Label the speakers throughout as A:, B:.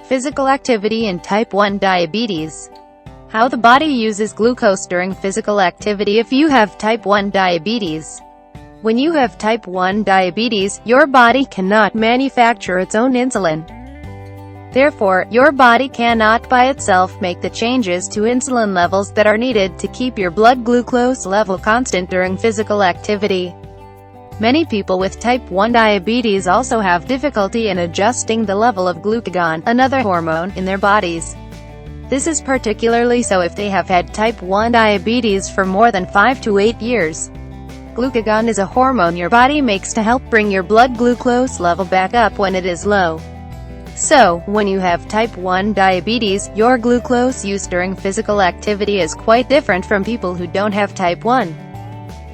A: Physical activity in type 1 diabetes. How the body uses glucose during physical activity if you have type 1 diabetes. When you have type 1 diabetes, your body cannot manufacture its own insulin. Therefore, your body cannot by itself make the changes to insulin levels that are needed to keep your blood glucose level constant during physical activity. Many people with type 1 diabetes also have difficulty in adjusting the level of glucagon, another hormone, in their bodies. This is particularly so if they have had type 1 diabetes for more than 5 to 8 years. Glucagon is a hormone your body makes to help bring your blood glucose level back up when it is low. So, when you have type 1 diabetes, your glucose use during physical activity is quite different from people who don't have type 1.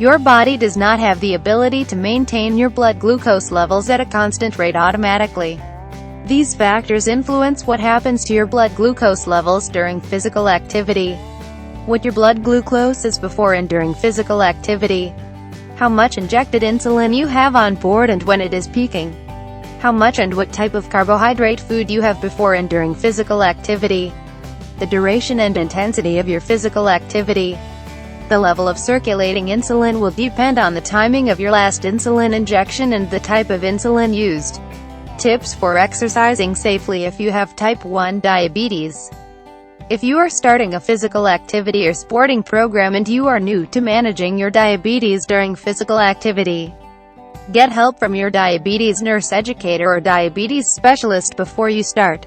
A: Your body does not have the ability to maintain your blood glucose levels at a constant rate automatically. These factors influence what happens to your blood glucose levels during physical activity. What your blood glucose is before and during physical activity. How much injected insulin you have on board and when it is peaking. How much and what type of carbohydrate food you have before and during physical activity. The duration and intensity of your physical activity. The level of circulating insulin will depend on the timing of your last insulin injection and the type of insulin used. Tips for exercising safely if you have type 1 diabetes. If you are starting a physical activity or sporting program and you are new to managing your diabetes during physical activity, get help from your diabetes nurse, educator, or diabetes specialist before you start.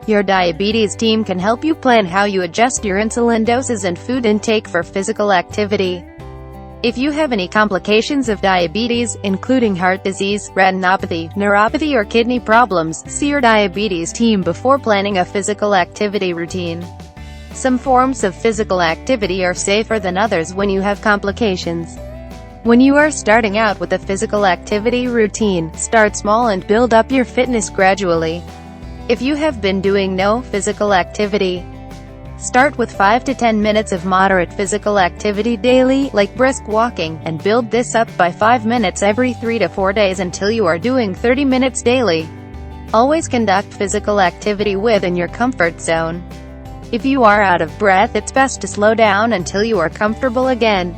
A: Your diabetes team can help you plan how you adjust your insulin doses and food intake for physical activity. If you have any complications of diabetes, including heart disease, retinopathy, neuropathy, or kidney problems, see your diabetes team before planning a physical activity routine. Some forms of physical activity are safer than others when you have complications. When you are starting out with a physical activity routine, start small and build up your fitness gradually. If you have been doing no physical activity, start with 5 to 10 minutes of moderate physical activity daily, like brisk walking, and build this up by 5 minutes every 3 to 4 days until you are doing 30 minutes daily. Always conduct physical activity within your comfort zone. If you are out of breath, it's best to slow down until you are comfortable again.